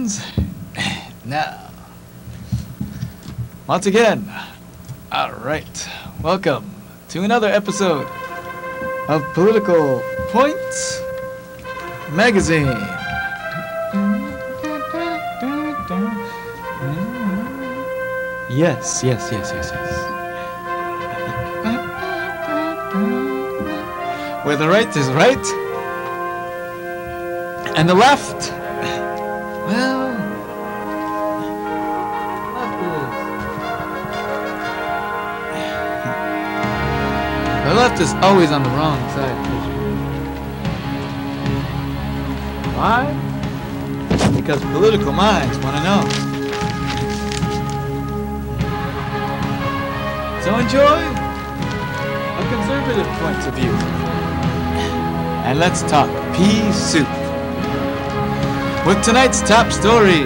friends. Now, once again, alright, welcome to another episode of Political Points Magazine. Yes. Where the right is right, and the left, well, the left is always on the wrong side. Why? Because political minds want to know. So enjoy a conservative point of view. And let's talk pea soup with tonight's top stories.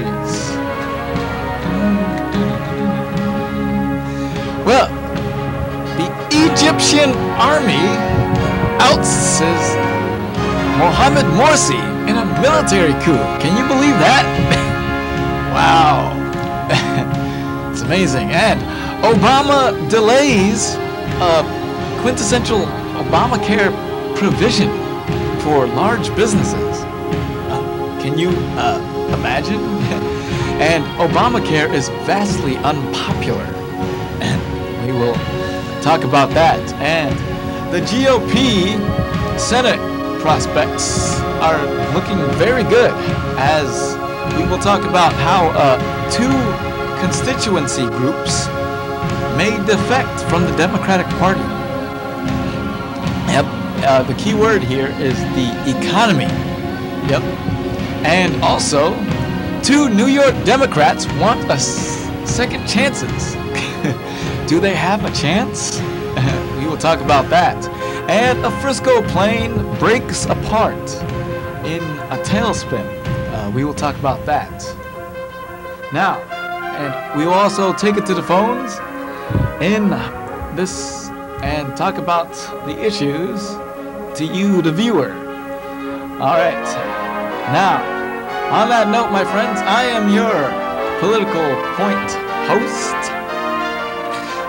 Well, the Egyptian army ousts Mohamed Morsi in a military coup. Can you believe that? Wow. It's amazing. And Obama delays a quintessential Obamacare provision for large businesses. Can you imagine? And Obamacare is vastly unpopular. And we will talk about that. And the GOP Senate prospects are looking very good, as we will talk about how two constituency groups may defect from the Democratic Party. Yep. The key word here is the economy. Yep. And also, two New York Democrats want second chances. Do they have a chance? We will talk about that. And a Frisco plane breaks apart in a tailspin. We will talk about that. Now, and we will also take it to the phones in this and talk about the issues to you, the viewer. Alright, now, on that note, my friends, I am your Political Point host,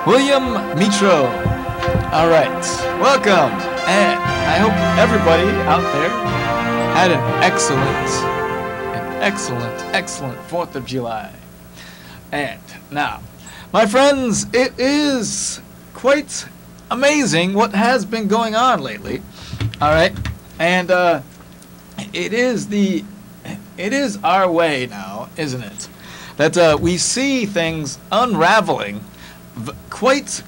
William Mitro. Alright, welcome, and I hope everybody out there had an excellent 4th of July. And now, my friends, it is quite amazing what has been going on lately. All right, and it is our way now, isn't it? That we see things unraveling quite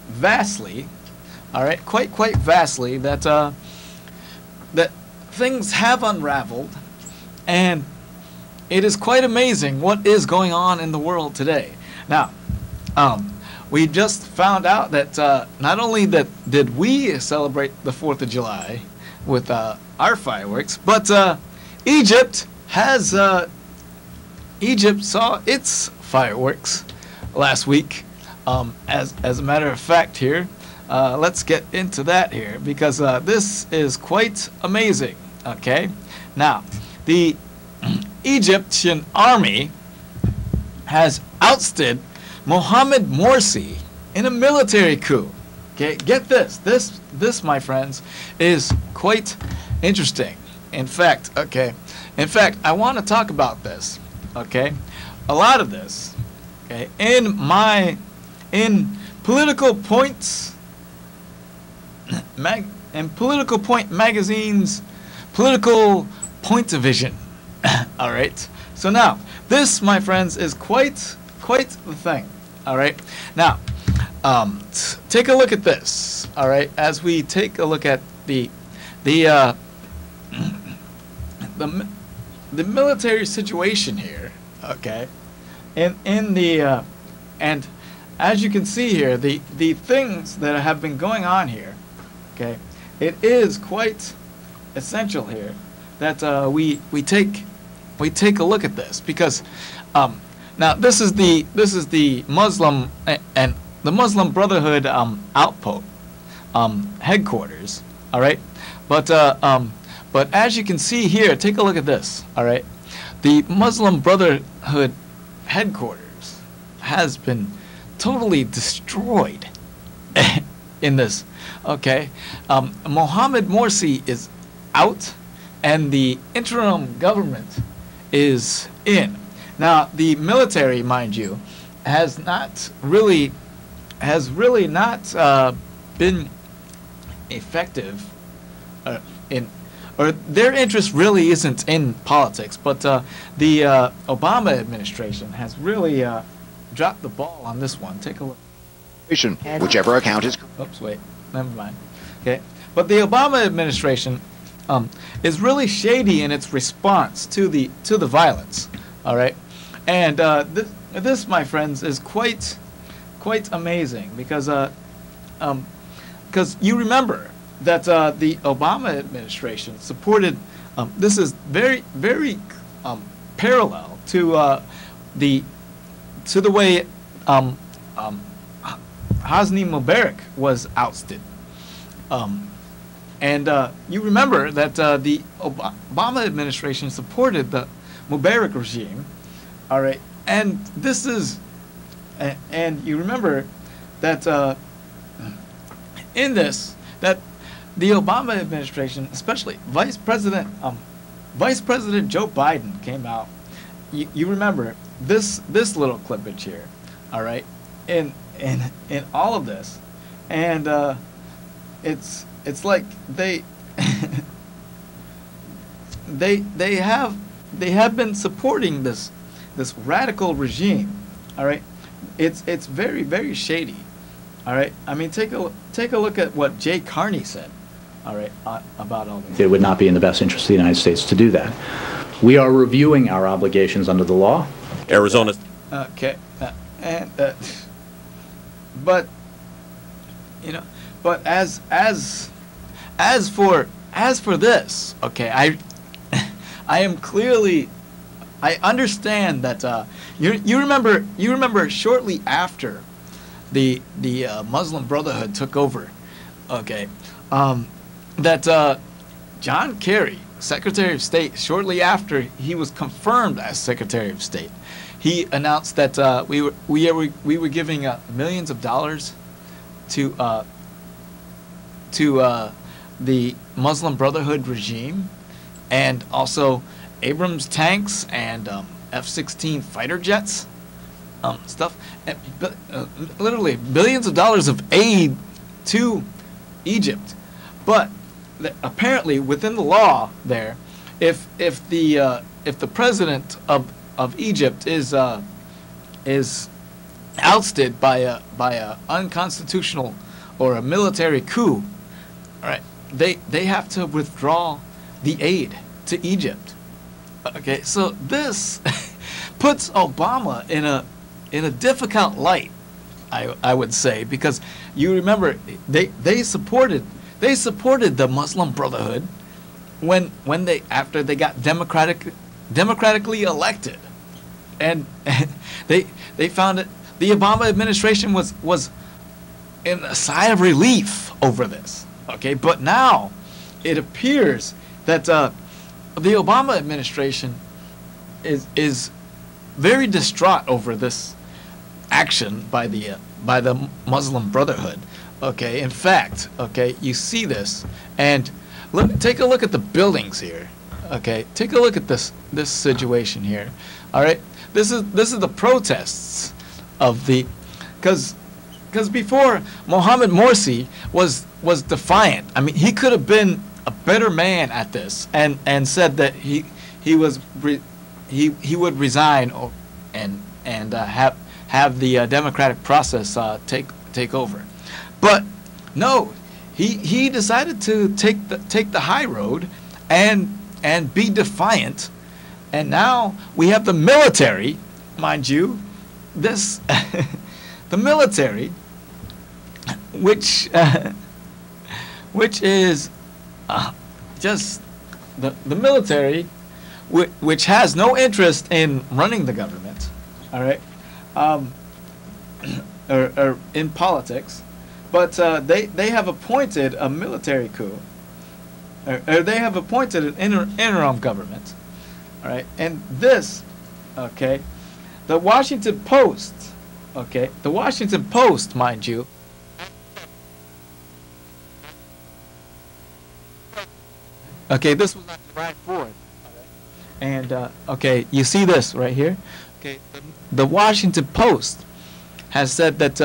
vastly. All right, quite vastly. That things have unraveled, and it is quite amazing what is going on in the world today. Now, we just found out that not only did we celebrate the 4th of July with our fireworks, but Egypt saw its fireworks last week. As a matter of fact here, let's get into that here, because this is quite amazing. Okay, now the Egyptian army has ousted Mohamed Morsi in a military coup. Okay, get this. This, my friends, is quite interesting. In fact, I want to talk about this. Okay, a lot of this. Okay, in Political Points Political Point Magazine's Political Point of Vision. All right. So now, this, my friends, is quite the thing. All right. Now, take a look at this. All right. As we take a look at the military situation here. Okay. In the and as you can see here, the things that have been going on here. Okay. It is quite essential here that we take a look at this, because now this is the Muslim and the Muslim Brotherhood outpost headquarters. All right, but as you can see here, take a look at this. All right, the Muslim Brotherhood headquarters has been totally destroyed in this. Okay, Mohamed Morsi is out, and the interim government is in. Now, the military, mind you, has really not been effective or their interest really isn't in politics, but the Obama administration has really dropped the ball on this one. Take a look. Whichever account is. Oops, wait, never mind. Okay, but the Obama administration is really shady in its response to the violence. All right, and this, my friends, is quite amazing because you remember that the Obama administration supported. This is very parallel to the way Hosni Mubarak was ousted. And you remember that the Obama administration supported the Mubarak regime. All right, and this is, and you remember that in this, that the Obama administration, especially Vice President Joe Biden, came out. You remember this little clippage here, all right, in all of this, and it's like they they have been supporting this radical regime, all right. It's very shady, all right. I mean, take a look at what Jay Carney said, all right, about all this. It would not be in the best interest of the United States to do that. We are reviewing our obligations under the law. Arizona. Okay, but you know, but as for this, okay, I am clearly, I understand that you remember shortly after the Muslim Brotherhood took over, okay, that John Kerry, Secretary of State, shortly after he was confirmed as Secretary of State, he announced that we were giving millions of dollars to the Muslim Brotherhood regime, and also Abrams tanks and F-16 fighter jets, stuff, and, literally billions of dollars of aid to Egypt. But apparently, within the law, there, if the president of Egypt is ousted by a unconstitutional or a military coup, all right, they have to withdraw the aid to Egypt. Okay, so this puts Obama in a difficult light, I would say, because you remember they supported the Muslim Brotherhood when they, after they got democratically elected, and they found it. The Obama administration was in a sigh of relief over this. Okay, but now it appears that the Obama administration is very distraught over this action by the Muslim Brotherhood. Okay, in fact, okay, you see this, and take a look at the buildings here. Okay, take a look at this situation here. All right, this is the protests of the, because before Mohamed Morsi was defiant. I mean, he could have been a better man at this and said that he would resign and have the democratic process take over. But no, he decided to take the high road and be defiant. And now we have the military, mind you, this the military, which is just the military, which has no interest in running the government, all right, or in politics, but they have appointed a military coup, or they have appointed an interim government, All right, and this, okay, the Washington Post, okay, the Washington Post, mind you, okay, this was on July 4th, and okay, you see this right here, okay, the Washington Post has said that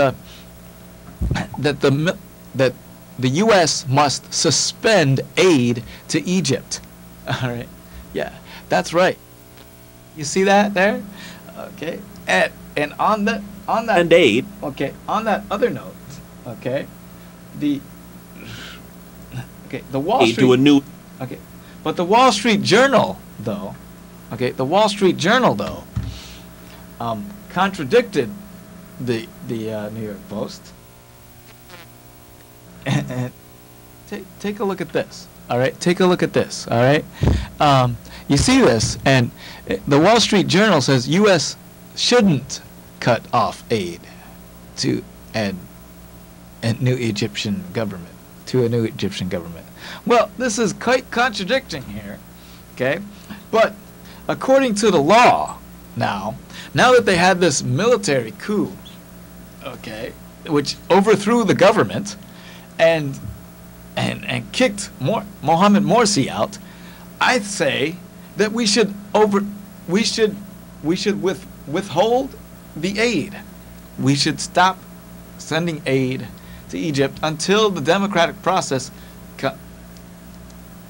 that the U.S. must suspend aid to Egypt. All right, yeah, that's right. You see that there? Okay, and on that And aid. okay, on that other note, okay, the Wall Aid Street to a new. okay, but the Wall Street Journal though, okay, the Wall Street Journal though, contradicted the New York Post. And take a look at this. All right, take a look at this. All right, you see this, and the Wall Street Journal says U.S. shouldn't cut off aid to a new Egyptian government, Well, this is quite contradicting here, okay? But according to the law, now that they had this military coup, okay, which overthrew the government and kicked Mohamed Morsi out, I say that we should withhold the aid. We should stop sending aid to Egypt until the democratic process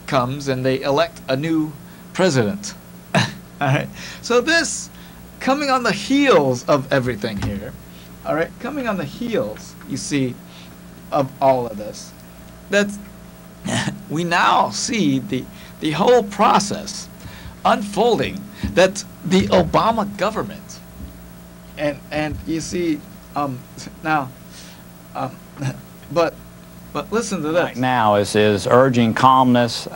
comes and they elect a new president. All right. So this, coming on the heels of everything here, all right, coming on the heels, you see, of all of this, that's we now see the whole process unfolding. That the Obama government, and you see, now, but listen to this. Right now is urging calmness.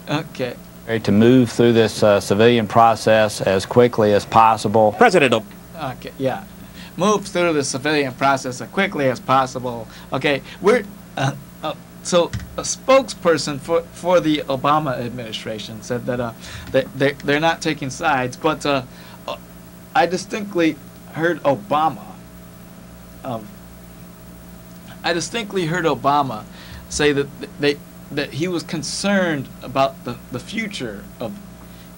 Okay. To move through this civilian process as quickly as possible. President. Okay, yeah. Move through the civilian process as quickly as possible. Okay, we're so a spokesperson for the Obama administration said that they're not taking sides, but I distinctly heard Obama. I distinctly heard Obama say that he was concerned about the future of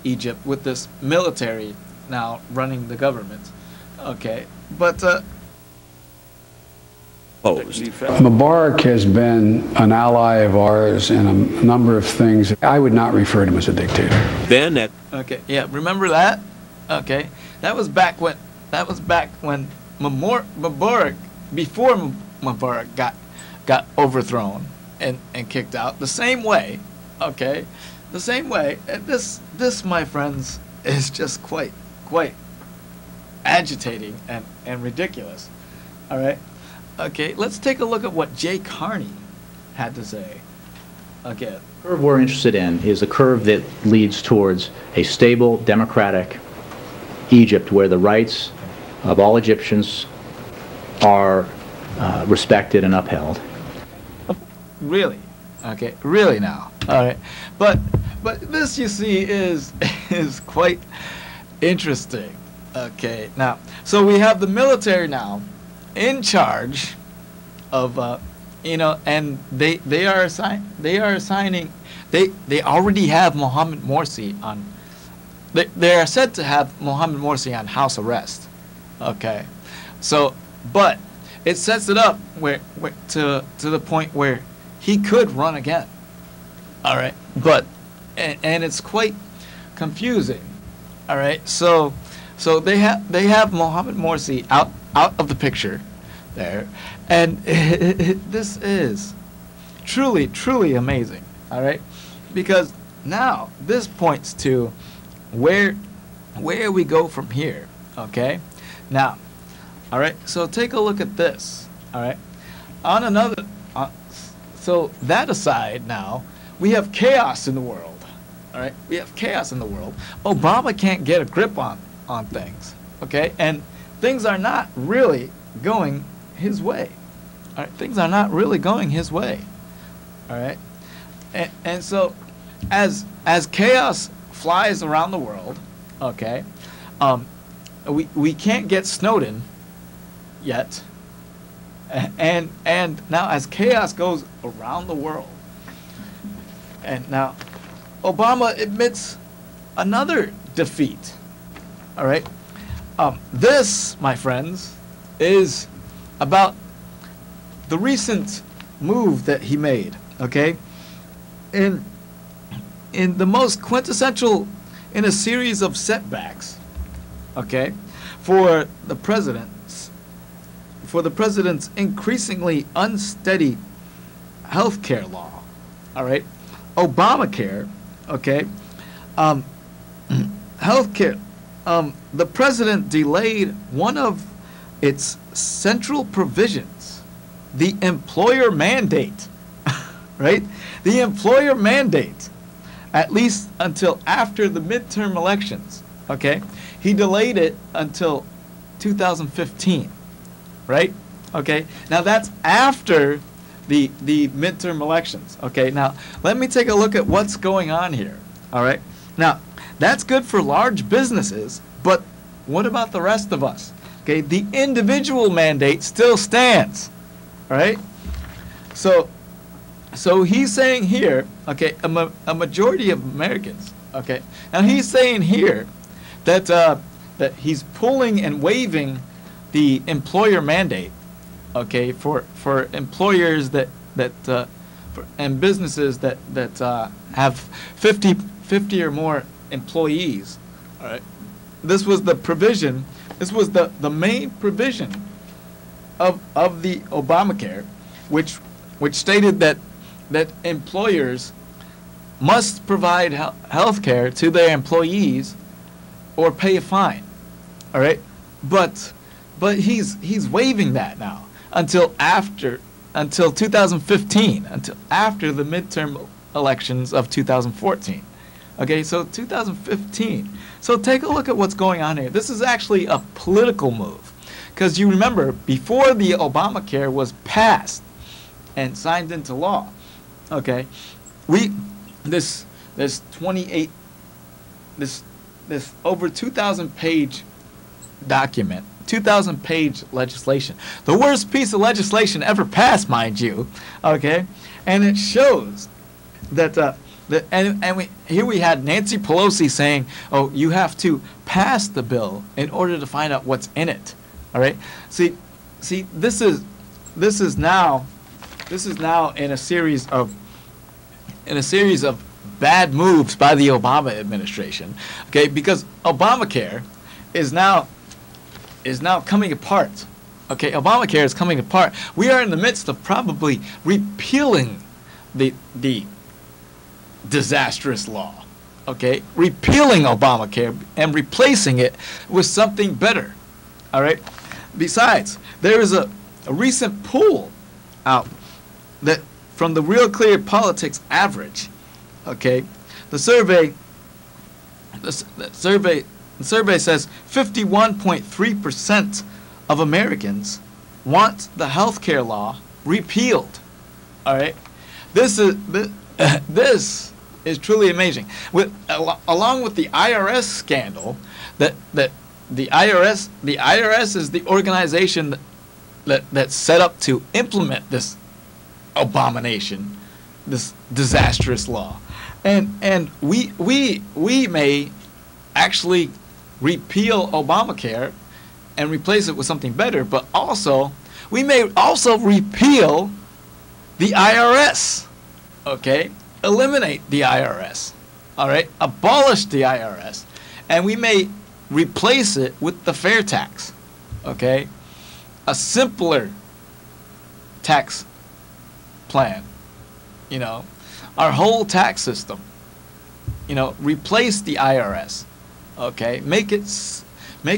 Egypt with this military now running the government. Okay, but Opposed. Mubarak has been an ally of ours in a number of things. I would not refer to him as a dictator. Then at okay, yeah, remember that? Okay, that was back when Mubarak, before Mubarak got overthrown and kicked out. The same way, okay, the same way. And this, my friends, is just quite agitating and ridiculous. All right. Okay, let's take a look at what Jay Carney had to say. Okay. The curve we're interested in is a curve that leads towards a stable, democratic Egypt where the rights of all Egyptians are respected and upheld. Really? Okay, really now. All right. But this, you see, is quite interesting. Okay, now, so we have the military now in charge of, and they are assigning, they already have Mohamed Morsi on, they are said to have Mohamed Morsi on house arrest. Okay, so, but it sets it up where to the point where he could run again. All right, but, and it's quite confusing. All right, so they have Mohamed Morsi out of the picture there, and this is truly amazing. All right, because now this points to where we go from here. Okay, now, all right, so take a look at this. All right, on another, so that aside, now we have chaos in the world. All right, we have chaos in the world. Obama can't get a grip on things. Okay, and things are not really going his way. All right, things are not really going his way. All right, and so as chaos flies around the world, Okay, we can't get Snowden yet, and now as chaos goes around the world, and now Obama admits another defeat. All right, this, my friends, is about the recent move that he made. Okay, in the most quintessential in a series of setbacks, okay, for the president's increasingly unsteady health care law. All right, Obamacare. Okay, health care. The president delayed one of its central provisions, the employer mandate. Right, the employer mandate, at least until after the midterm elections. Okay, he delayed it until 2015. Right. Okay. Now that's after the midterm elections. Okay. Now let me take a look at what's going on here. All right. Now that's good for large businesses, but what about the rest of us? Okay. The individual mandate still stands. Right. So he's saying here, okay, a majority of Americans, okay, now he's saying here that that he's pulling and waiving the employer mandate, okay, for employers and businesses that have 50 or more employees. All right, this was the provision. This was the main provision of the Obamacare, which stated that employers must provide health care to their employees or pay a fine. All right, but he's waiving that now until 2015, until after the midterm elections of 2014. Okay, so 2015. So take a look at what's going on here. This is actually a political move, because you remember before the Obamacare was passed and signed into law, okay, this over 2,000 page document, 2,000 page legislation, the worst piece of legislation ever passed, mind you, okay, and it shows that here we had Nancy Pelosi saying, oh, you have to pass the bill in order to find out what's in it. All right, see this is now in a series of bad moves by the Obama administration, okay? Because Obamacare is now coming apart. Okay, Obamacare is coming apart. We are in the midst of probably repealing the disastrous law. Okay, repealing Obamacare and replacing it with something better. All right. Besides, there is a recent poll out that from the Real Clear Politics average, okay, the survey says 51.3% of Americans want the health care law repealed. All right, this is truly amazing. Along with the IRS scandal, that the IRS is the organization that's set up to implement this abomination, this disastrous law, and we may actually repeal Obamacare and replace it with something better, but also we may also repeal the IRS. Okay, eliminate the IRS. All right, abolish the IRS, and we may replace it with the fair tax. Okay, a simpler tax plan. You know, our whole tax system. You know, replace the IRS. Okay, make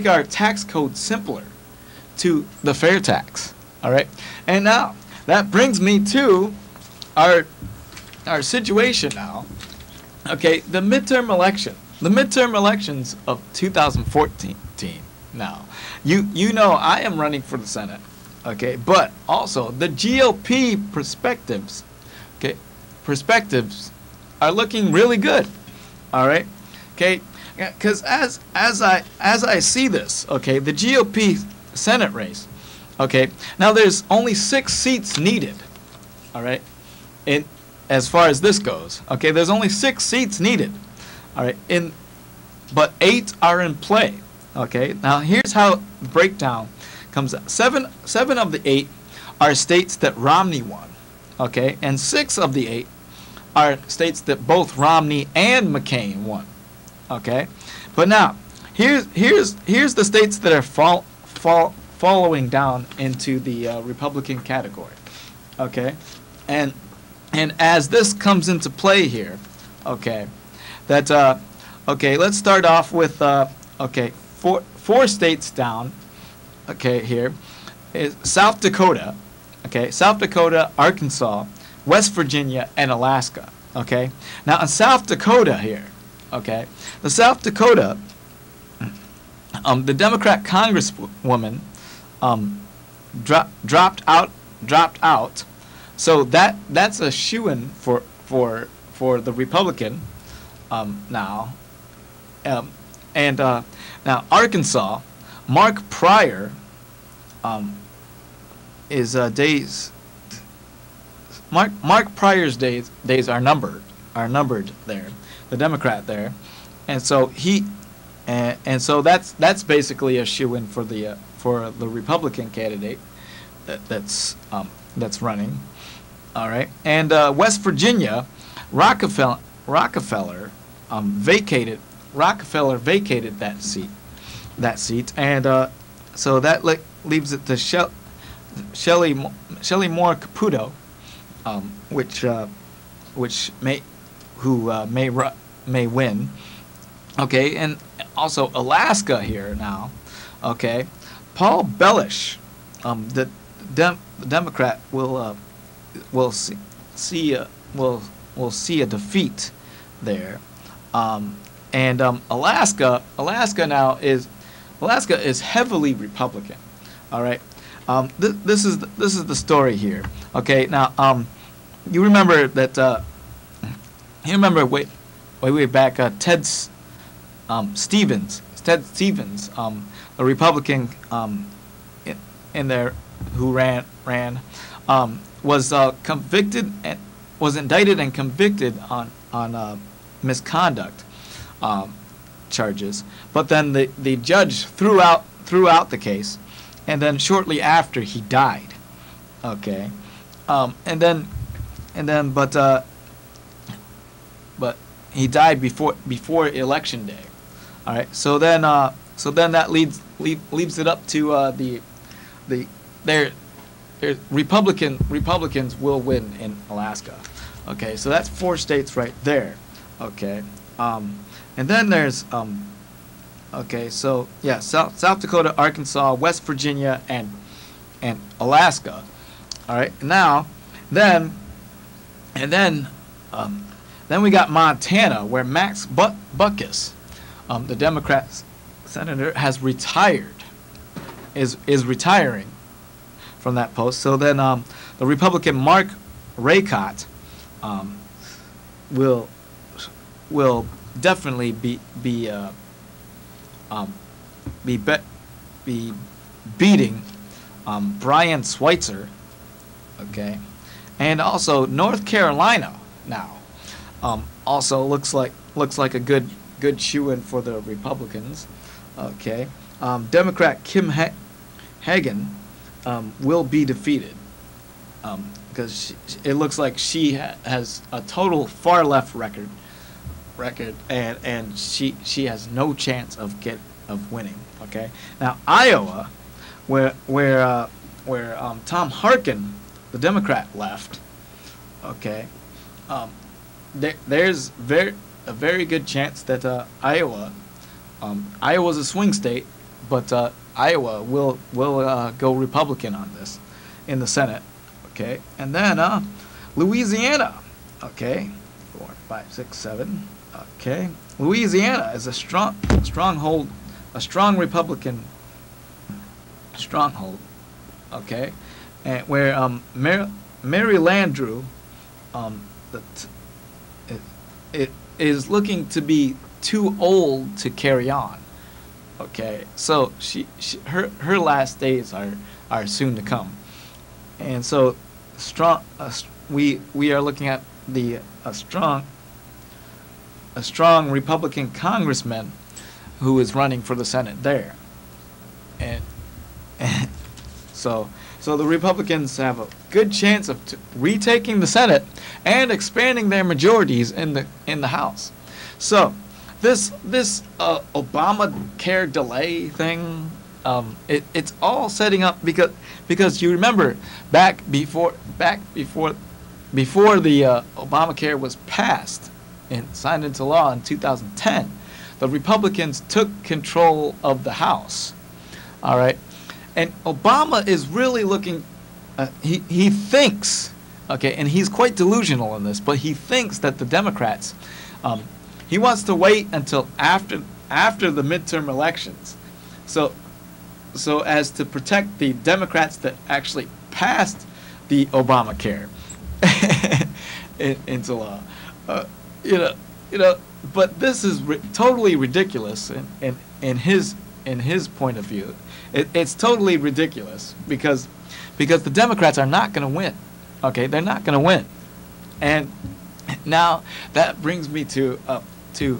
our tax code simpler to the fair tax. All right, and now that brings me to our situation now. Okay, the midterm elections of 2014. Now, you know I am running for the Senate. Okay, but also the GOP perspectives are looking really good. All right, okay, because as I see this, okay, the GOP Senate race, okay, now there's only 6 seats needed, all right, in as far as this goes, okay, there's only 6 seats needed, all right, but 8 are in play, okay. Now here's how the breakdown comes out. 7 of the 8 are states that Romney won, okay, and 6 of the 8 are states that both Romney and McCain won, okay. But now here's the states that are following down into the Republican category, okay, and as this comes into play here, okay, that okay, let's start off with okay, four states down, okay, here is South Dakota, okay, South Dakota, Arkansas, West Virginia, and Alaska, okay. Now in South Dakota here, okay, the South Dakota, the Democrat Congresswoman dropped out, so that's a shoo-in for the Republican now, and now Arkansas, Mark Pryor is days. Mark Pryor's days are numbered there, the Democrat there, and so and so that's basically a shoo-in for the Republican candidate that's running, all right. And West Virginia, Rockefeller vacated that seat, and so that leaves it to Shelley Moore Caputo, which may win, okay. And also Alaska here now, okay. Paul Bellish, the Democrat will see a defeat there, and Alaska now is heavily Republican, all right. This is the story here, okay. Now you remember that way back Ted Stevens, a Republican in there who ran was convicted and was indicted and convicted on misconduct charges, but then the judge threw out the case, and then shortly after he died, okay, but he died before election day, all right. So then that leaves it up to their Republicans will win in Alaska, okay. So that's 4 states right there, okay. And then there's okay, so yeah, South Dakota, Arkansas, West Virginia, and Alaska, all right. Now then we got Montana, where Max Baucus, the Democrat senator, has retired, is retiring from that post. So then the Republican Mark Raycott will definitely be beating Brian Schweitzer, okay. And also North Carolina now also looks like a good shoo-in for the Republicans, okay. Democrat Kim Hagen will be defeated because it looks like she has a total far left record, and she has no chance of winning, okay. Now Iowa, where Tom Harkin, the Democrat, left, okay. There's a very good chance that Iowa's a swing state, but Iowa will go Republican on this in the Senate, okay. And then Louisiana, okay, 4, 5, 6, 7, okay. Louisiana is a strong Republican stronghold, okay, and where Mary Landrieu, it is looking to be too old to carry on. Okay, so her last days are soon to come, and so we are looking at a strong Republican congressman who is running for the Senate there, and so the Republicans have a good chance of retaking the Senate and expanding their majorities in the House. So this Obamacare delay thing, it's all setting up because you remember back before the Obamacare was passed and signed into law in 2010, the Republicans took control of the House. All right, and Obama is really looking. He thinks, okay, and he's quite delusional in this, but he thinks that the Democrats. He wants to wait until after the midterm elections, so as to protect the Democrats that actually passed the Obamacare into law. You know, but this is totally ridiculous in his point of view. It's totally ridiculous because the Democrats are not going to win. Okay, they're not going to win, and now that brings me to the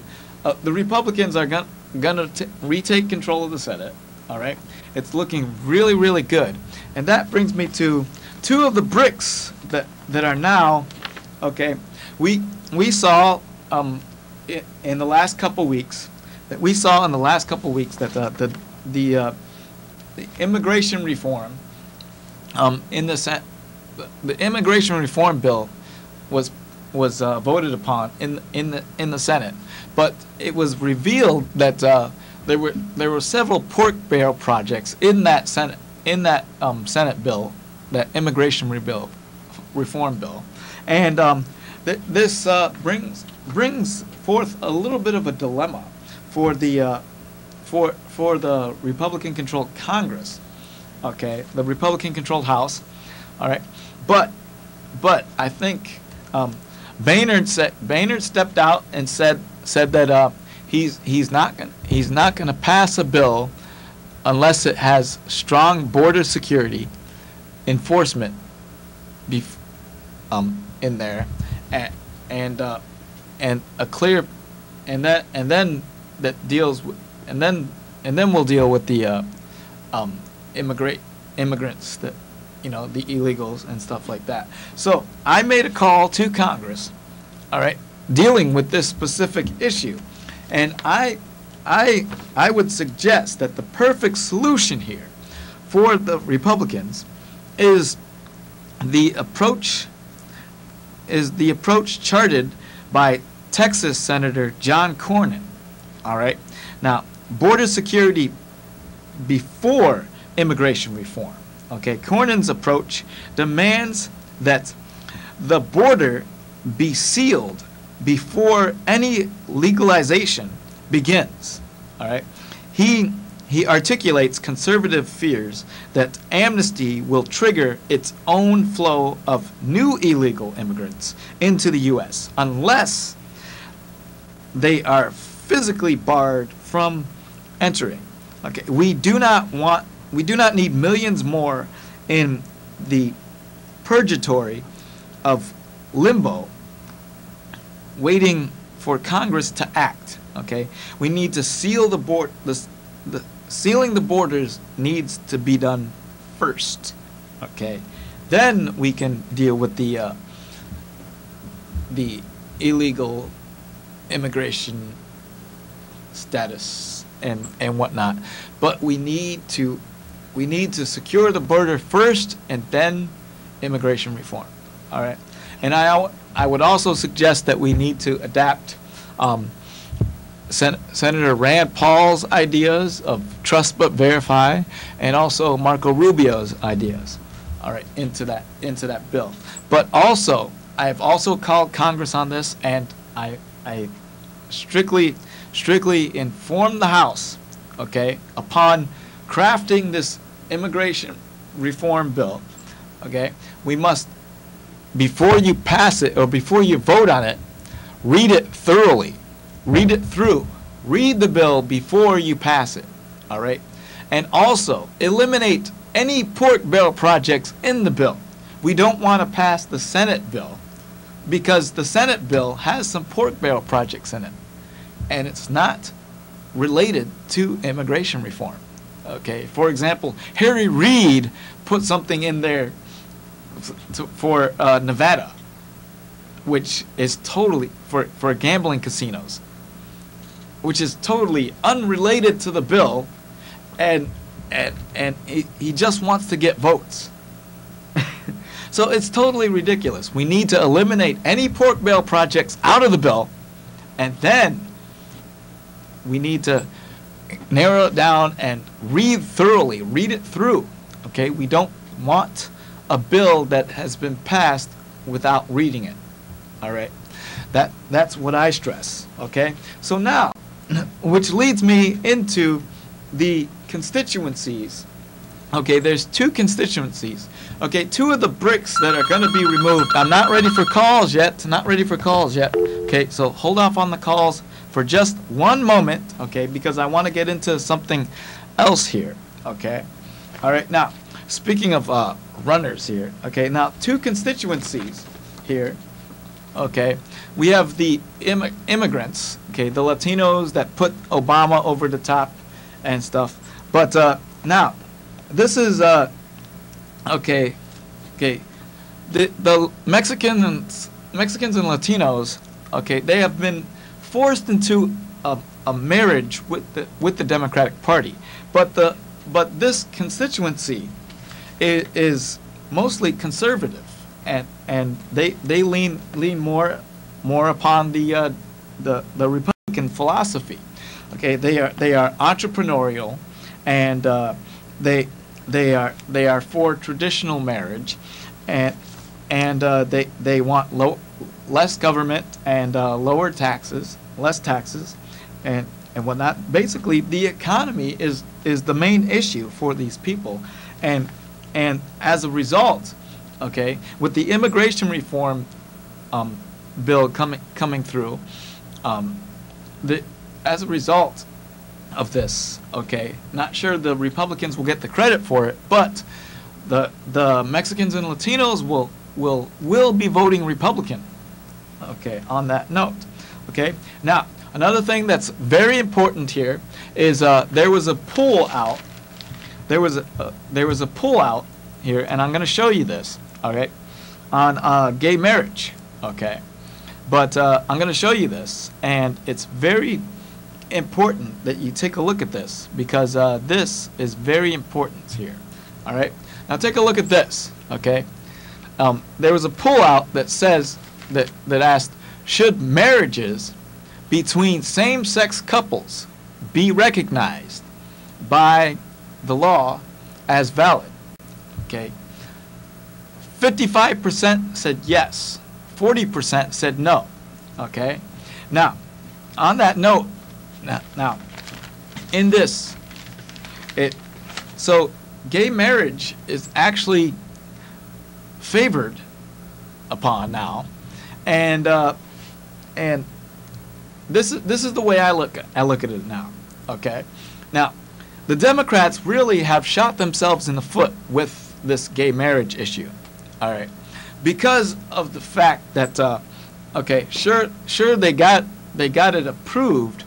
Republicans are gonna retake control of the Senate. All right, it's looking really, really good, and that brings me to two of the bricks that are now, okay. We saw in the last couple weeks that the immigration reform the immigration reform bill was voted upon in the Senate, but it was revealed that there were several pork barrel projects in that Senate bill, that immigration reform bill, and this brings forth a little bit of a dilemma for the Republican-controlled Congress, okay, the Republican-controlled House, all right, but I think Boehner stepped out and said that he's not gonna pass a bill unless it has strong border security enforcement in there, and a clear, and then we'll deal with the immigrants, that, you know, the illegals and stuff like that. So I made a call to Congress, all right, dealing with this specific issue, and I would suggest that the perfect solution here for the Republicans is the approach charted by Texas Senator John Cornyn. All right, now border security before immigration reform. Okay, Cornyn's approach demands that the border be sealed before any legalization begins. All right, he articulates conservative fears that amnesty will trigger its own flow of new illegal immigrants into the U.S. unless they are physically barred from entering. Okay, we do not need millions more in the purgatory of limbo waiting for Congress to act. Okay, we need to seal the board. Sealing the borders needs to be done first. Okay, then we can deal with the illegal immigration status and whatnot. But we need to secure the border first, and then immigration reform. All right, and I would also suggest that we need to adapt Senator Rand Paul's ideas of trust but verify, and also Marco Rubio's ideas, all right, into that bill. But also, I have also called Congress on this, and I strictly informed the House, okay, upon crafting this immigration reform bill, okay, we must, before you pass it or before you vote on it, read it thoroughly, read it through. Read the bill before you pass it. All right? And also, eliminate any pork barrel projects in the bill. We don't want to pass the Senate bill because the Senate bill has some pork barrel projects in it, and it's not related to immigration reform. Okay, for example, Harry Reid put something in there for Nevada, which is totally for gambling casinos, which is totally unrelated to the bill, and he just wants to get votes. So it's totally ridiculous. We need to eliminate any pork barrel projects out of the bill, and then we need to narrow it down and read it through. Okay, we don't want a bill that has been passed without reading it. All right, that's what I stress. Okay, so now, which leads me into the constituencies. Okay, there's two constituencies. Okay, two of the bricks that are going to be removed. I'm not ready for calls yet. Not ready for calls yet. Okay, so hold off on the calls for just one moment, okay, because I want to get into something else here, okay? All right, now, speaking of runners here, okay, now two constituencies here, okay? We have the immigrants, okay, the Latinos that put Obama over the top and stuff. But now, this is, okay, the Mexicans and Latinos, okay, they have been forced into a marriage with the Democratic Party, but this constituency is mostly conservative, and they lean more upon the Republican philosophy. Okay, they are entrepreneurial, and they are for traditional marriage, and they want less government and lower taxes, less taxes, and whatnot. Basically, the economy is the main issue for these people, and as a result, okay, with the immigration reform bill coming through, as a result of this, okay, not sure the Republicans will get the credit for it, but the Mexicans and Latinos will be voting Republican. Okay, on that note. Okay, now another thing that's very important here is there was a pull out. There was a pull out here, and I'm going to show you this. All right, on gay marriage. Okay, but I'm going to show you this, and it's very important that you take a look at this because this is very important here. All right, now take a look at this. Okay, there was a pull out that says that asked, should marriages between same-sex couples be recognized by the law as valid? Okay, 55% said yes, 40% said no. Okay, now on that note, now in this, so gay marriage is actually favored upon now, and this is the way I look at it now. Okay, now the Democrats really have shot themselves in the foot with this gay marriage issue. All right, because of the fact that okay, sure they got it approved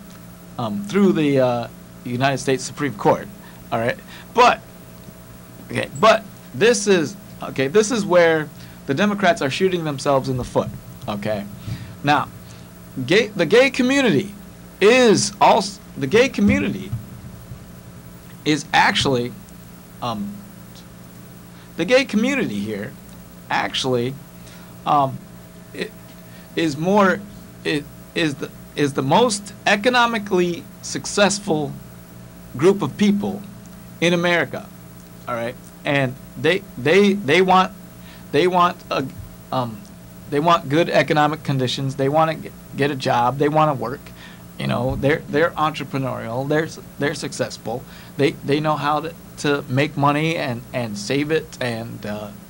through the United States Supreme Court. All right, but this is where the Democrats are shooting themselves in the foot. Okay, now the gay community is actually the gay community here actually is the most economically successful group of people in America. All right, and they want good economic conditions. They want to get a job. They want to work. You know, they're entrepreneurial. They're successful. They know how to make money and save it and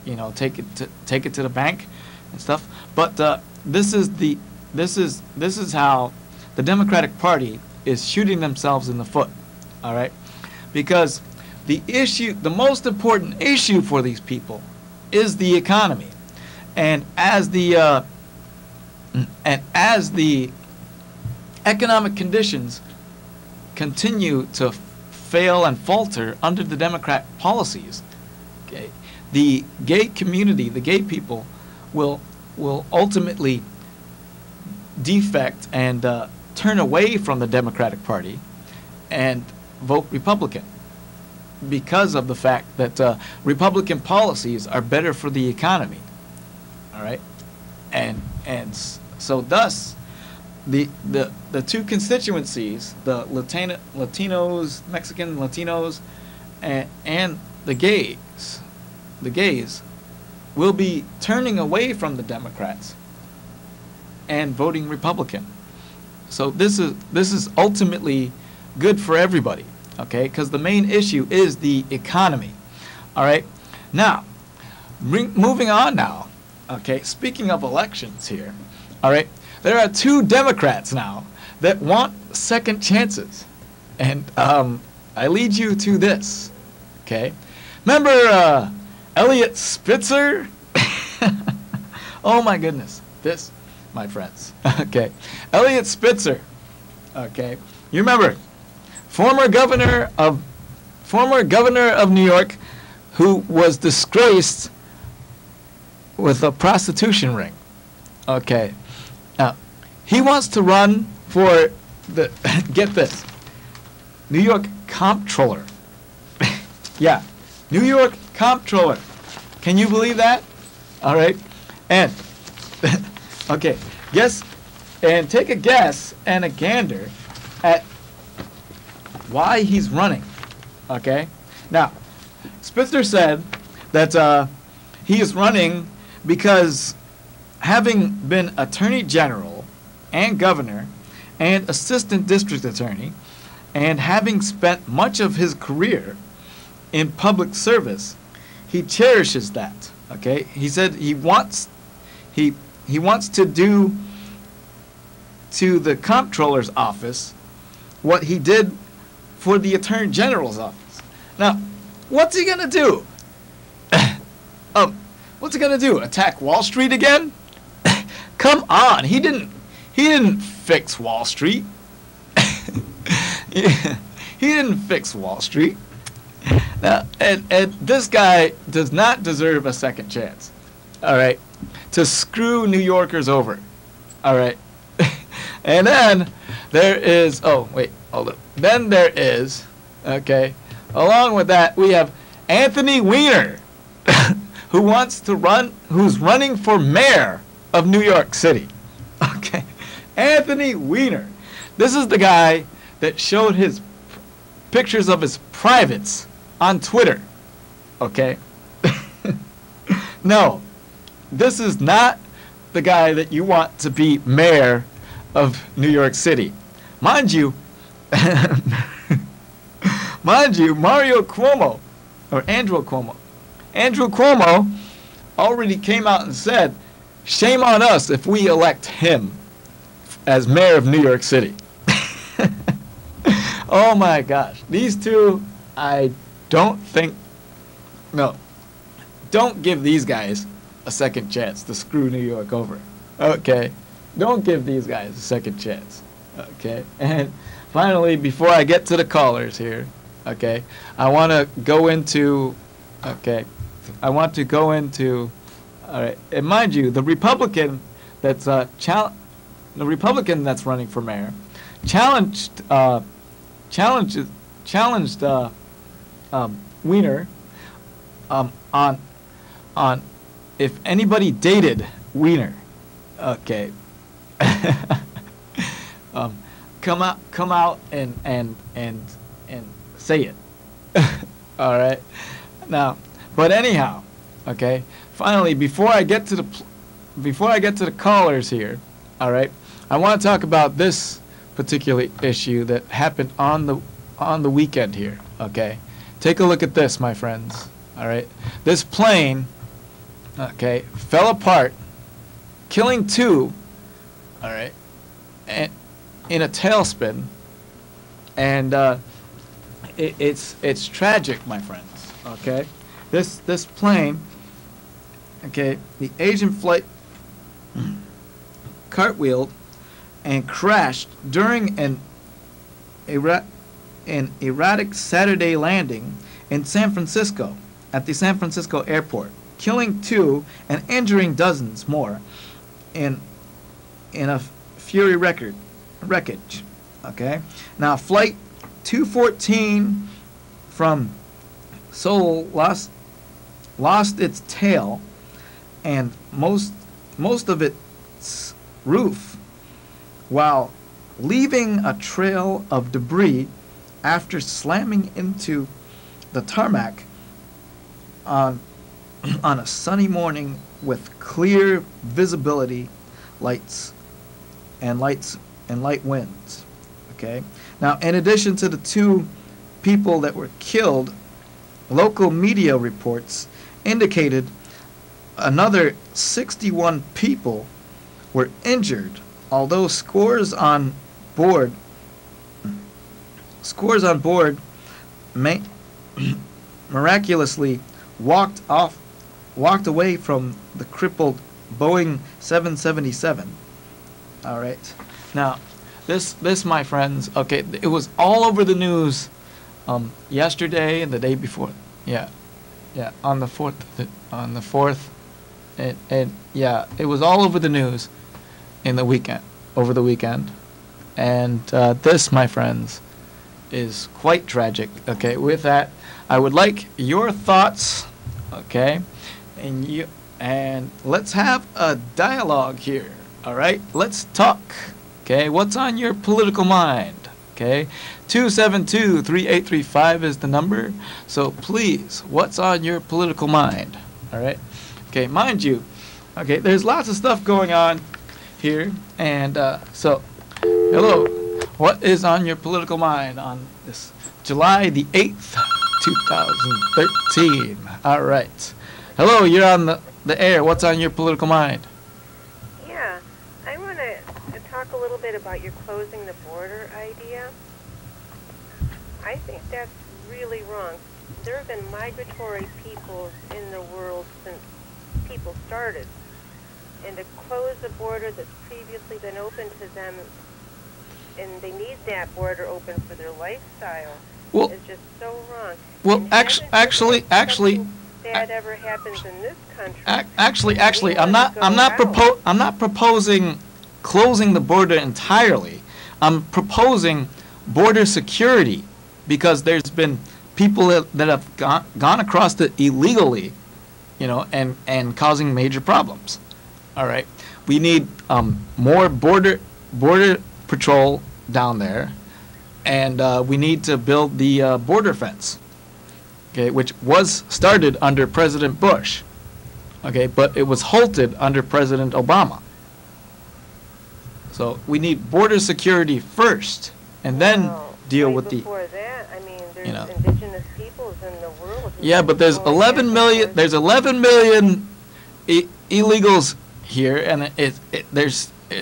you know, take it to the bank and stuff. But this is how the Democratic Party is shooting themselves in the foot, all right? Because the most important issue for these people is the economy. And as the economic conditions continue to fail and falter under the Democrat policies, okay, the gay community, the gay people, will ultimately defect and turn away from the Democratic Party and vote Republican because of the fact that Republican policies are better for the economy. All right, so thus the two constituencies, the Latinos, Mexican Latinos, and the gays will be turning away from the Democrats and voting Republican. So this is ultimately good for everybody, okay? Because the main issue is the economy. All right. Now, moving on now. Okay. Speaking of elections here, all right. There are two Democrats now that want second chances, and I lead you to this. Okay. Remember Eliot Spitzer? Oh my goodness. This, my friends. Okay. Eliot Spitzer. Okay. You remember, former governor of New York, who was disgraced with a prostitution ring. Okay. Now, he wants to run for the, get this, New York comptroller. Yeah, New York comptroller. Can you believe that? All right. And, okay, take a guess and a gander at why he's running. Okay. Now, Spitzer said that he is running because, having been Attorney General and Governor and Assistant District Attorney, and having spent much of his career in public service, he cherishes that. Okay. He said he wants to do to the comptroller's office what he did for the Attorney General's office. Now, what's he gonna do? What's he gonna do? Attack Wall Street again? Come on, he didn't fix Wall Street. He didn't fix Wall Street. Now, and this guy does not deserve a second chance. All right, to screw New Yorkers over. All right, and then there is. Oh wait, hold up. Then there is. Okay, along with that, we have Anthony Weiner, who's running for mayor of New York City. Okay, Anthony Weiner. This is the guy that showed his pictures of his privates on Twitter. Okay. No, this is not the guy that you want to be mayor of New York City. Mind you, Mario Cuomo, or Andrew Cuomo already came out and said, shame on us if we elect him as mayor of New York City. Oh my gosh. These two, don't give these guys a second chance to screw New York over. Okay. Don't give these guys a second chance. Okay. And finally, before I get to the callers here, okay, I want to go into, all right, and mind you, the Republican that's running for mayor challenged Weiner on if anybody dated Weiner. Okay. Come out and say it. All right. Now, but anyhow, okay. Finally, before I get to the callers here, all right, I want to talk about this particular issue that happened on the weekend here. Okay, take a look at this, my friends. All right, this plane, okay, fell apart, killing 2. All right, in a tailspin, and it's tragic, my friends. Okay, this plane, okay, the Asian flight cartwheeled and crashed during an erratic Saturday landing in San Francisco at the San Francisco airport, killing 2 and injuring dozens more in a fury wreckage. Okay, now flight 214 from Seoul lost its tail and most of its roof, while leaving a trail of debris after slamming into the tarmac on a sunny morning with clear visibility, light winds. Okay. Now, in addition to the 2 people that were killed, local media reports indicated another 61 people were injured, although scores on board miraculously walked away from the crippled Boeing 777. All right. Now, this, my friends, okay, it was all over the news yesterday and the day before. Yeah, on the 4th, and yeah, it was all over the news over the weekend. And this, my friends, is quite tragic. Okay, with that, I would like your thoughts, okay, and let's have a dialogue here. All right, let's talk. Okay, what's on your political mind? Okay, 272-3835 is the number. So please, what's on your political mind? All right. Okay, mind you, okay, there's lots of stuff going on here, and so, hello, what is on your political mind on this July the 8th, 2013? All right. Hello, you're on the air. What's on your political mind? Yeah, I want to talk a little bit about your closing the border idea. I think that's really wrong. There have been migratory peoples in the world since people started. And to close a border that's previously been open to them, and they need that border open for their lifestyle, is just so wrong. Well, actually, that ever happens in this country. Actually, I'm not proposing closing the border entirely. I'm proposing border security, because there's been people that have gone across it illegally, you know, and causing major problems. All right, we need more border patrol down there, and we need to build the border fence. Okay, which was started under President Bush. Okay, but it was halted under President Obama. So we need border security first, and then deal with the. Before that, I mean, there's you know, indigenous peoples in the world. Yeah, but there's 11 million. There's 11 million illegals here, and it's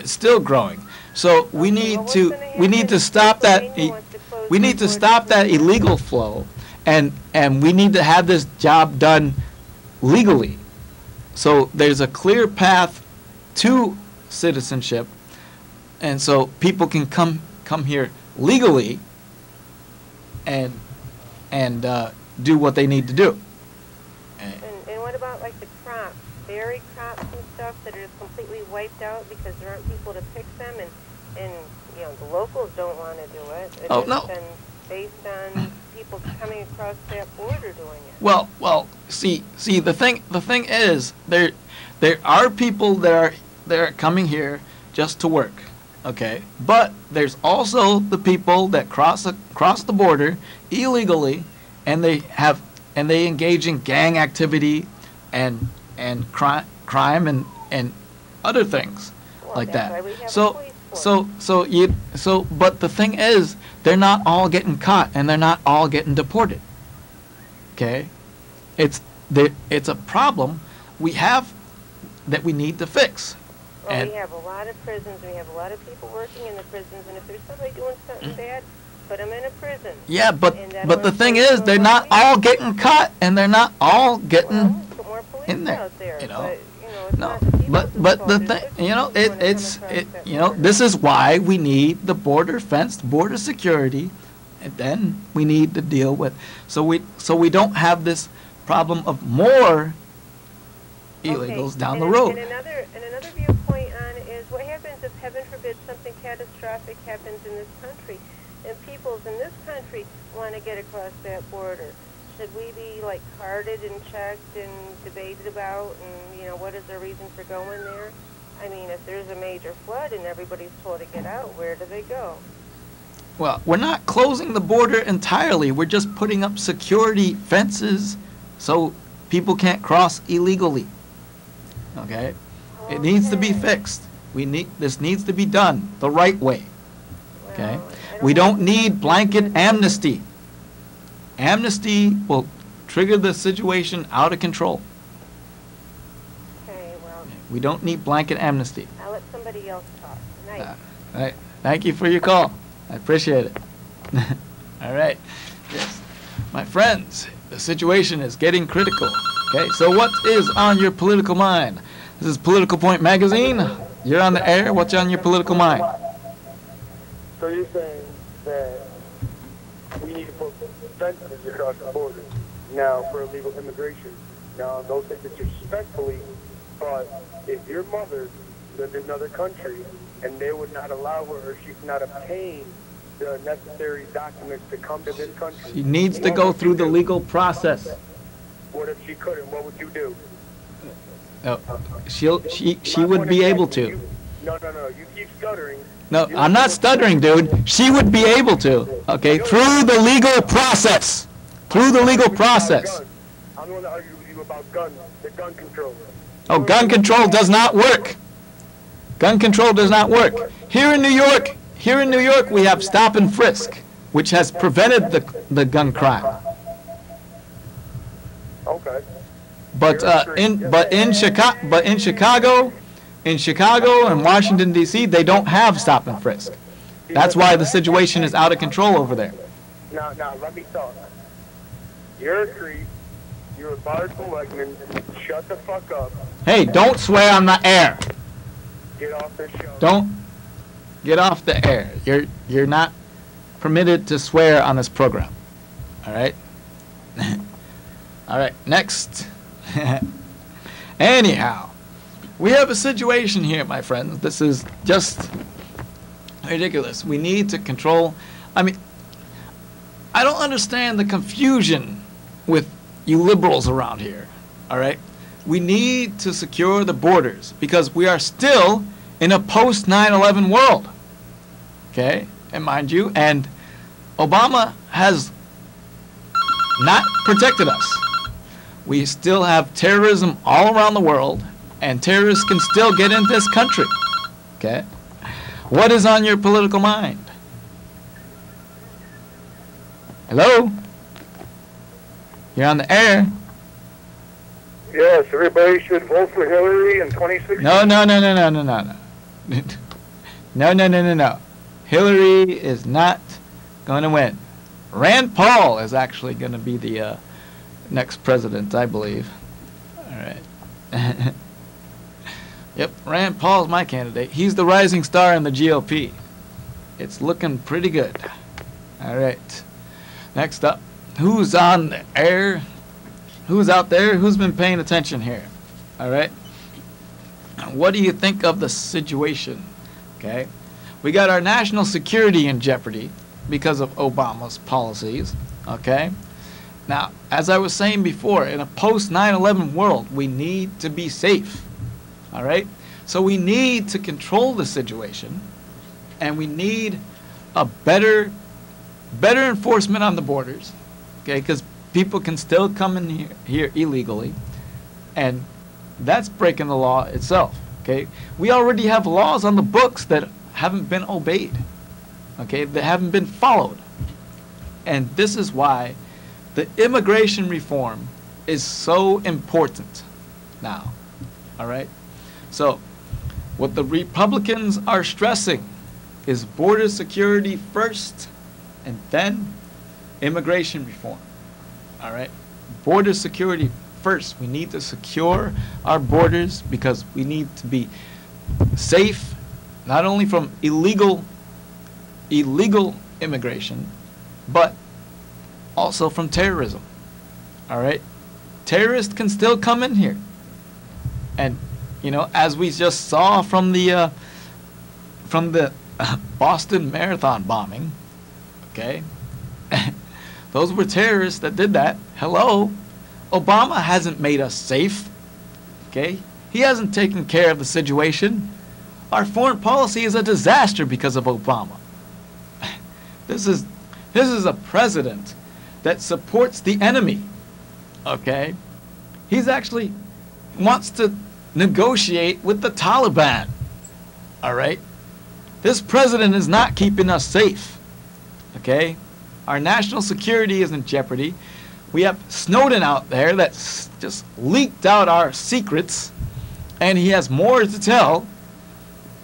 still growing. So we need to stop that. We need to stop that illegal flow, and we need to have this job done legally. So there's a clear path to citizenship, and so people can come here legally and do what they need to do. And what about like the crops, berry crops and stuff that are just completely wiped out because there aren't people to pick them, and you know the locals don't want to do it. Oh no. Been based on people coming across that border doing it. Well, see, the thing is, there are people that are coming here just to work, okay? But there's also the people that cross the border illegally, and they engage in gang activity and crime and other things like that. But the thing is, they're not all getting caught, and they're not all getting deported. Okay, it's a problem we have that we need to fix. Well, And we have a lot of prisons. We have a lot of people working in the prisons, and if there's somebody doing something bad, put them in a prison. yeah, but And that'll the thing enforce is, they're the not law. all getting caught, and they're not all getting Well, put more police in there, out there. you know. But, it's No, not the people's but fault. the There's thing, good you know, people when they it's come across that you know, border. this is why we need the border fence, border security, and then we need to deal with, so we don't have this problem of more illegals Okay, down the and road. another viewpoint on it is what happens if, heaven forbid, something catastrophic happens in this country, and peoples in this country want to get across that border. Should we be like carded and checked and debated about, and what is the reason for going there? I mean, if there's a major flood and everybody's told to get out, where do they go? Well, we're not closing the border entirely. We're just putting up security fences so people can't cross illegally. Okay? It needs to be Okay. fixed. This needs to be done the right way. Okay? Well, I We don't want- need blanket amnesty. Amnesty will trigger the situation out of control. Okay, well, We don't need blanket amnesty. I'll let somebody else talk. Nice. All right. Thank you for your call. I appreciate it. All right. Yes. My friends, the situation is getting critical. Okay, so what is on your political mind? This is Political Point Magazine. You're on the air. What's on your political mind? So you're saying that we need to put fences across the border now for illegal immigration. Now, they'll say this respectfully, but if your mother lived in another country and they would not allow her or she could not obtain the necessary documents to come to this country. She needs to go through the legal process. What if she couldn't? What would you do? No, she would be able to. No, you keep stuttering. No, I'm not stuttering, dude. She would be able to. Okay, through the legal process. Through the legal process. I'm the one that argued with you about guns, the gun control. Oh, gun control does not work. Gun control does not work. Here in New York, we have stop and frisk, which has prevented the gun crime. Okay. But in Chicago and Washington D.C., they don't have stop and frisk. That's why the situation is out of control over there. Now, let me talk. You're a creep. You're a Bart Seligman. Shut the fuck up. Hey, don't swear on the air. Get off this show. Don't get off the air. You're not permitted to swear on this program. All right? All right, next. Anyhow, we have a situation here, my friends. This is just ridiculous. We need to control. I mean, I don't understand the confusion with you liberals around here. All right? We need to secure the borders because we are still in a post 9/11 world. Okay? And mind you, and Obama has not protected us. We still have terrorism all around the world, and terrorists can still get into this country. Okay? What is on your political mind? Hello? You're on the air. Yes, everybody should vote for Hillary in 2016. No. No. Hillary is not going to win. Rand Paul is actually going to be the next president, I believe. All right. Yep, Rand Paul's my candidate. He's the rising star in the GOP. It's looking pretty good. All right. Next up, who's on the air? Who's out there? Who's been paying attention here? All right. What do you think of the situation? Okay. We got our national security in jeopardy because of Obama's policies. Okay. Now, as I was saying before, in a post 9/11 world, we need to be safe. All right. So we need to control the situation, and we need a better enforcement on the borders. Okay, because people can still come in here illegally, and that's breaking the law itself. Okay, we already have laws on the books that haven't been obeyed. Okay, that haven't been followed, and this is why the immigration reform is so important now. All right, so What the Republicans are stressing is border security first and then immigration reform. All right? Border security first. We need to secure our borders because we need to be safe, not only from illegal immigration, but also from terrorism. All right? Terrorists can still come in here. And, you know, as we just saw from the Boston Marathon bombing, okay? Those were terrorists that did that. Hello? Obama hasn't made us safe, okay? He hasn't taken care of the situation. Our foreign policy is a disaster because of Obama. This is a president that supports the enemy, okay? He's actually wants to negotiate with the Taliban, all right? This president is not keeping us safe, okay? Our national security is in jeopardy. We have Snowden out there that's just leaked out our secrets, and he has more to tell.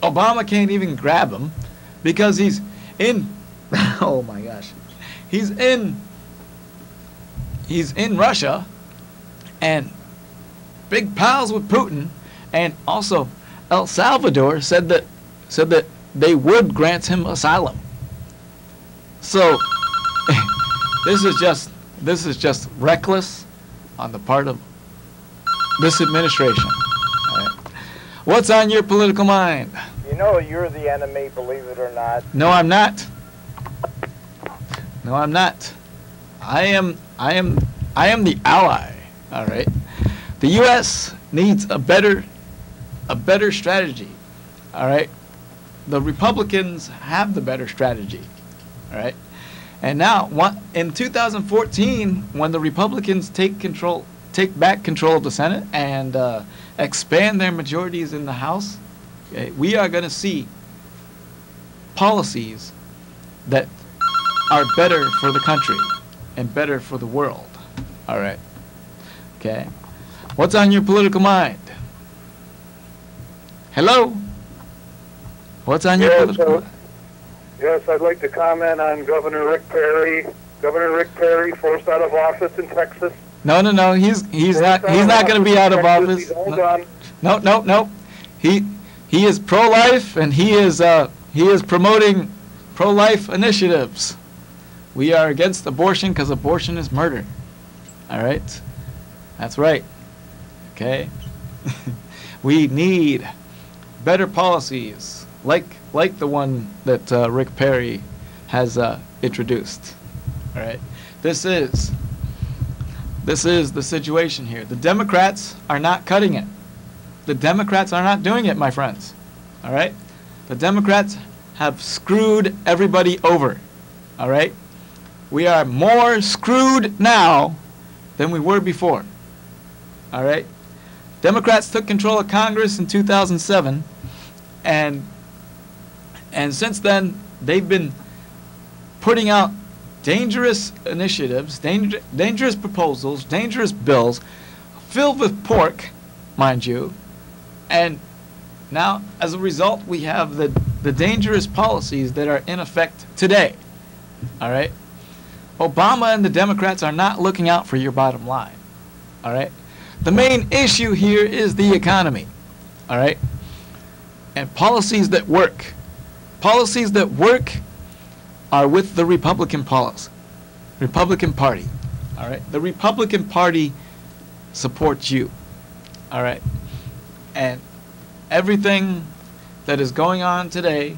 Obama can't even grab him because he's in, oh my gosh, he's in Russia and big pals with Putin, and also El Salvador said that they would grant him asylum. So this is just reckless on the part of this administration. All right. What's on your political mind? You know you're the enemy, believe it or not. No, I'm not. No, I'm not. I am the ally. All right. The U.S. needs a better strategy. All right. The Republicans have the better strategy. All right. And now, in 2014, when the Republicans take back control of the Senate and expand their majorities in the House, okay, we are going to see policies that are better for the country and better for the world. All right. Okay. What's on your political mind? Hello? What's on your political mind? Yes, I'd like to comment on Governor Rick Perry. Governor Rick Perry, forced out of office in Texas. No. He's not going to be out of office. No. He is pro-life, and he is promoting pro-life initiatives. We are against abortion because abortion is murder. All right? That's right. Okay? We need better policies like the one that Rick Perry has introduced. All right? This is the situation here. The Democrats are not cutting it. The Democrats are not doing it, my friends. All right? The Democrats have screwed everybody over. All right? We are more screwed now than we were before. All right? Democrats took control of Congress in 2007, and since then they've been putting out dangerous initiatives, dangerous proposals, dangerous bills filled with pork, mind you, and now as a result we have the dangerous policies that are in effect today. All right? Obama and the Democrats are not looking out for your bottom line. All right? The main issue here is the economy. All right? And policies that work. Policies that work are with the Republican Party. All right? The Republican Party supports you. All right? And everything that is going on today,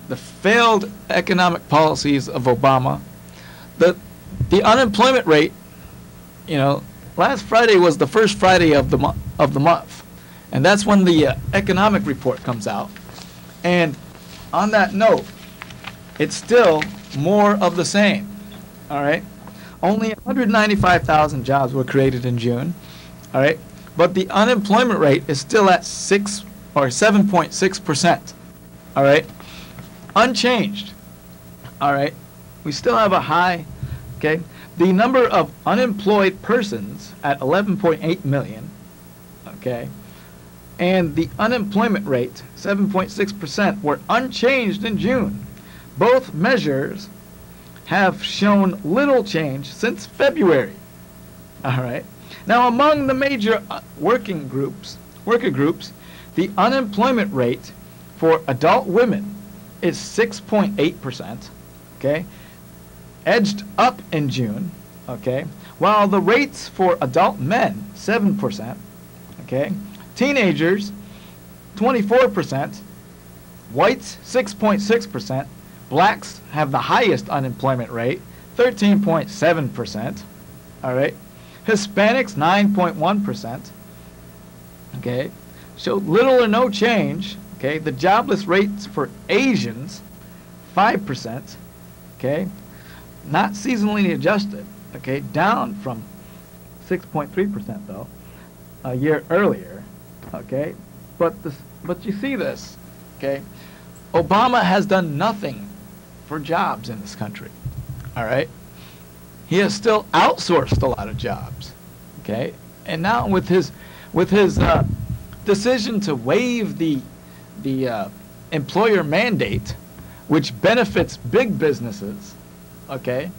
the failed economic policies of Obama, the unemployment rate, you know, last Friday was the first Friday of the month, and that's when the economic report comes out. And on that note, it's still more of the same. All right, only 195,000 jobs were created in June. All right, but the unemployment rate is still at 7.6%. All right, unchanged. All right, we still have a high. Okay. The number of unemployed persons at 11.8 million, okay, and the unemployment rate, 7.6%, were unchanged in June. Both measures have shown little change since February. All right. Now, among the major worker groups, the unemployment rate for adult women is 6.8%, okay, edged up in June, okay, while the rates for adult men, 7%, okay, teenagers, 24%, whites, 6.6%, blacks have the highest unemployment rate, 13.7%, all right, Hispanics, 9.1%, okay, showed little or no change, okay, the jobless rates for Asians, 5%, okay, not seasonally adjusted, okay, down from 6.3% though, a year earlier, okay, but you see this, okay, Obama has done nothing for jobs in this country, all right, he has still outsourced a lot of jobs, okay, and now with his decision to waive the employer mandate, which benefits big businesses, okay,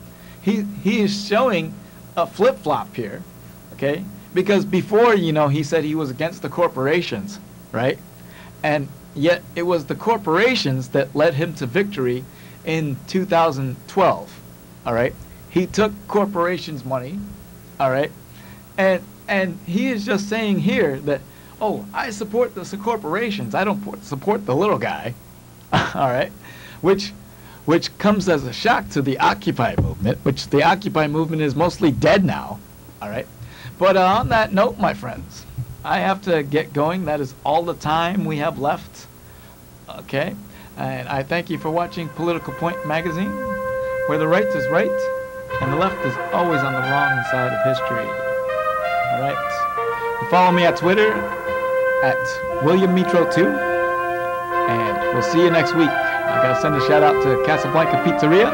he is showing a flip-flop here, okay, because before, you know, he said he was against the corporations, right, and yet it was the corporations that led him to victory in 2012, all right, he took corporations' money, all right, and he is just saying here that, oh, I support the corporations, I don't support the little guy, all right, which comes as a shock to the Occupy movement, which the Occupy movement is mostly dead now, all right. But on that note, my friends, I have to get going. That is all the time we have left, okay. And I thank you for watching Political Point Magazine, where the right is right, and the left is always on the wrong side of history, all right. Follow me at Twitter, at WilliamMitro2, and we'll see you next week. I gotta send a shout out to Casablanca Pizzeria,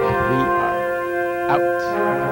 and we are out.